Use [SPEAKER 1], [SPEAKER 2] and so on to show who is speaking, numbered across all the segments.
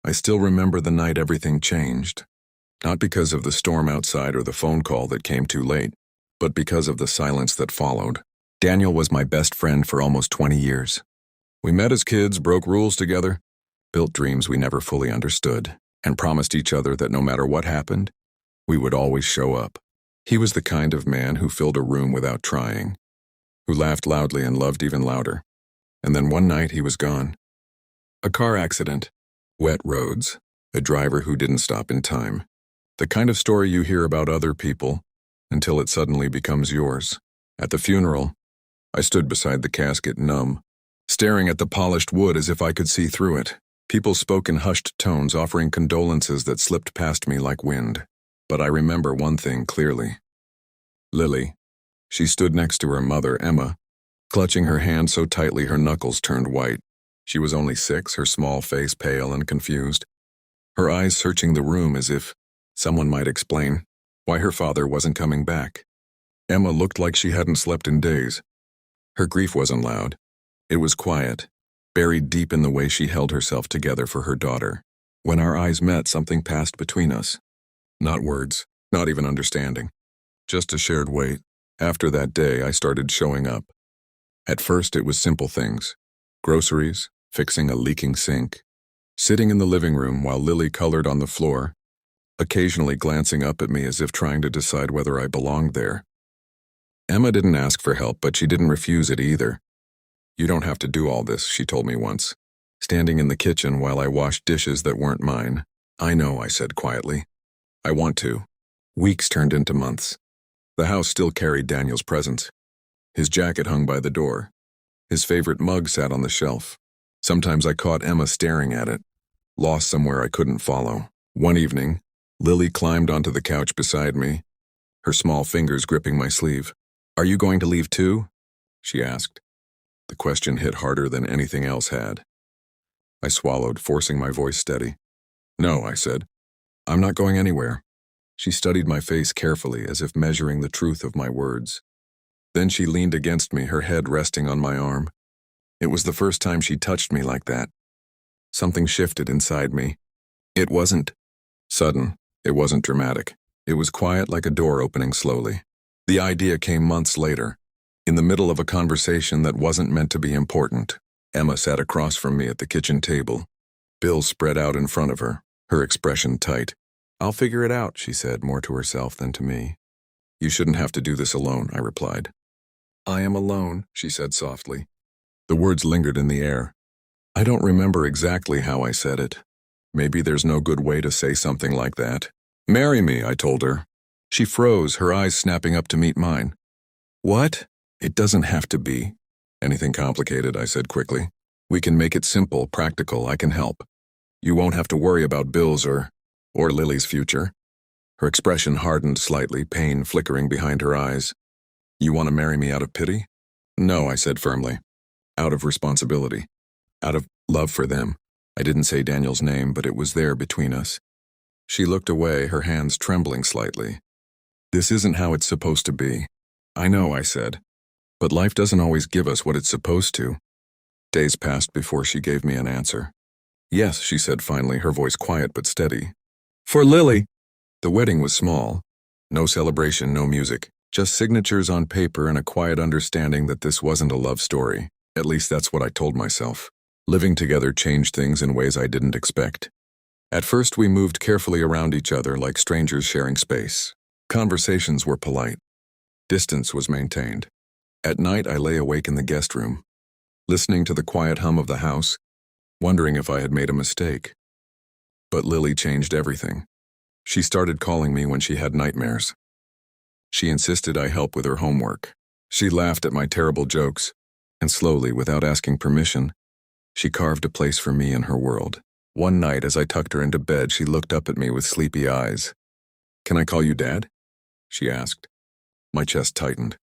[SPEAKER 1] I still remember the night everything changed. Not because of the storm outside or the phone call that came too late, but because of the silence that followed. Daniel was my best friend for almost 20 years. We met as kids, broke rules together, built dreams we never fully understood, and promised each other that no matter what happened, we would always show up. He was the kind of man who filled a room without trying, who laughed loudly and loved even louder. And then one night he was gone. A car accident, wet roads, a driver who didn't stop in time. The kind of story you hear about other people until it suddenly becomes yours. At the funeral, I stood beside the casket numb, staring at the polished wood as if I could see through it. People spoke in hushed tones, offering condolences that slipped past me like wind. But I remember one thing clearly. Lily. She stood next to her mother, Emma, clutching her hand so tightly her knuckles turned white. She was only 6, her small face pale and confused, her eyes searching the room as if someone might explain why her father wasn't coming back. Emma looked like she hadn't slept in days. Her grief wasn't loud. It was quiet, buried deep in the way she held herself together for her daughter. When our eyes met, something passed between us. Not words, not even understanding. Just a shared weight. After that day, I started showing up. At first, it was simple things. Groceries, fixing a leaking sink, sitting in the living room while Lily colored on the floor, occasionally glancing up at me as if trying to decide whether I belonged there. Emma didn't ask for help, but she didn't refuse it either. "You don't have to do all this," she told me once, standing in the kitchen while I washed dishes that weren't mine. "I know," I said quietly. "I want to." Weeks turned into months. The house still carried Daniel's presence. His jacket hung by the door. His favorite mug sat on the shelf. Sometimes I caught Emma staring at it, lost somewhere I couldn't follow. One evening, Lily climbed onto the couch beside me, her small fingers gripping my sleeve. "Are you going to leave too?" she asked. The question hit harder than anything else had. I swallowed, forcing my voice steady. "No," I said. "I'm not going anywhere." She studied my face carefully, as if measuring the truth of my words. Then she leaned against me, her head resting on my arm. It was the first time she touched me like that. Something shifted inside me. It wasn't sudden. It wasn't dramatic. It was quiet, like a door opening slowly. The idea came months later, in the middle of a conversation that wasn't meant to be important. Emma sat across from me at the kitchen table, bills spread out in front of her, her expression tight. "I'll figure it out," she said, more to herself than to me. "You shouldn't have to do this alone," I replied. "I am alone," she said softly. The words lingered in the air. I don't remember exactly how I said it. Maybe there's no good way to say something like that. "Marry me," I told her. She froze, her eyes snapping up to meet mine. "What?" "It doesn't have to be anything complicated," I said quickly. "We can make it simple, practical. I can help. You won't have to worry about bills or Lily's future." Her expression hardened slightly, pain flickering behind her eyes. "You want to marry me out of pity?" "No," I said firmly. "Out of responsibility. Out of love for them." I didn't say Daniel's name, but it was there between us. She looked away, her hands trembling slightly. "This isn't how it's supposed to be." "I know," I said. "But life doesn't always give us what it's supposed to." Days passed before she gave me an answer. "Yes," she said finally, her voice quiet but steady. "For Lily." The wedding was small. No celebration, no music. Just signatures on paper and a quiet understanding that this wasn't a love story. At least that's what I told myself. Living together changed things in ways I didn't expect. At first we moved carefully around each other like strangers sharing space. Conversations were polite. Distance was maintained. At night I lay awake in the guest room, listening to the quiet hum of the house, wondering if I had made a mistake. But Lily changed everything. She started calling me when she had nightmares. She insisted I help with her homework. She laughed at my terrible jokes, and slowly, without asking permission, she carved a place for me in her world. One night, as I tucked her into bed, she looked up at me with sleepy eyes. "Can I call you Dad?" she asked. My chest tightened.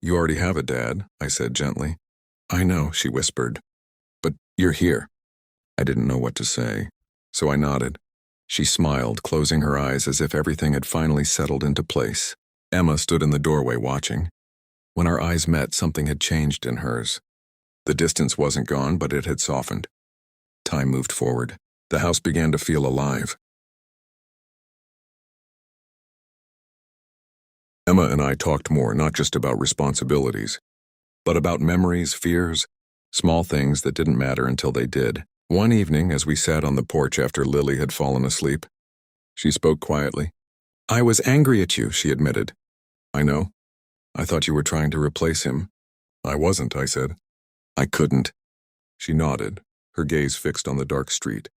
[SPEAKER 1] "You already have a dad," I said gently. "I know," she whispered. "But you're here." I didn't know what to say, so I nodded. She smiled, closing her eyes as if everything had finally settled into place. Emma stood in the doorway watching. When our eyes met, something had changed in hers. The distance wasn't gone, but it had softened. Time moved forward. The house began to feel alive. Emma and I talked more, not just about responsibilities, but about memories, fears, small things that didn't matter until they did. One evening, as we sat on the porch after Lily had fallen asleep, she spoke quietly. "I was angry at you," she admitted. "I know. I thought you were trying to replace him." "I wasn't," I said. "I couldn't." She nodded, her gaze fixed on the dark street.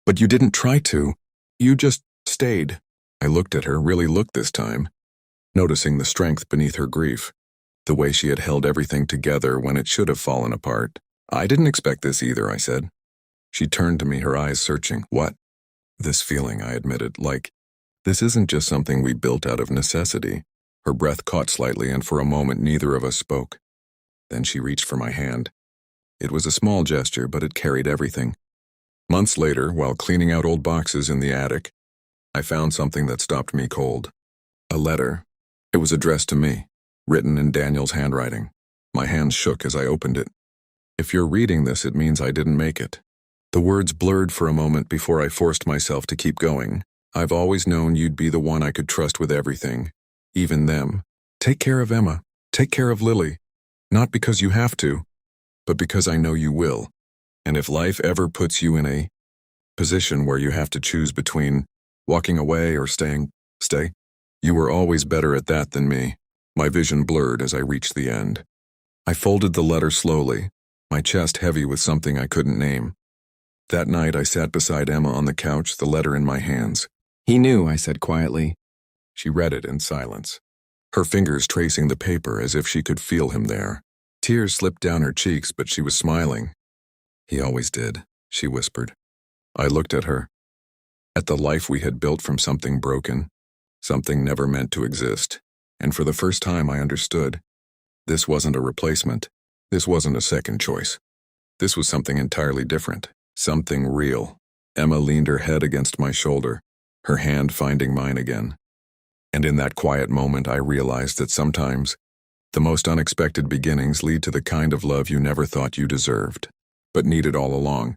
[SPEAKER 1] "But you didn't try to. You just stayed." I looked at her, really looked this time, noticing the strength beneath her grief, the way she had held everything together when it should have fallen apart. "I didn't expect this either," I said. She turned to me, her eyes searching. "What?" "This feeling," I admitted, "like, this isn't just something we built out of necessity." Her breath caught slightly, and for a moment neither of us spoke. Then she reached for my hand. It was a small gesture, but it carried everything. Months later, while cleaning out old boxes in the attic, I found something that stopped me cold. A letter. It was addressed to me, written in Daniel's handwriting. My hands shook as I opened it. "If you're reading this, it means I didn't make it." The words blurred for a moment before I forced myself to keep going. "I've always known you'd be the one I could trust with everything, even them. Take care of Emma. Take care of Lily. Not because you have to, but because I know you will. And if life ever puts you in a position where you have to choose between walking away or staying, stay. You were always better at that than me." My vision blurred as I reached the end. I folded the letter slowly, my chest heavy with something I couldn't name. That night I sat beside Emma on the couch, the letter in my hands. "He knew," I said quietly. She read it in silence, her fingers tracing the paper as if she could feel him there. Tears slipped down her cheeks, but she was smiling. "He always did," she whispered. I looked at her, at the life we had built from something broken, something never meant to exist, and for the first time I understood. This wasn't a replacement. This wasn't a second choice. This was something entirely different, something real. Emma leaned her head against my shoulder, her hand finding mine again. And in that quiet moment I realized that sometimes the most unexpected beginnings lead to the kind of love you never thought you deserved, but needed all along.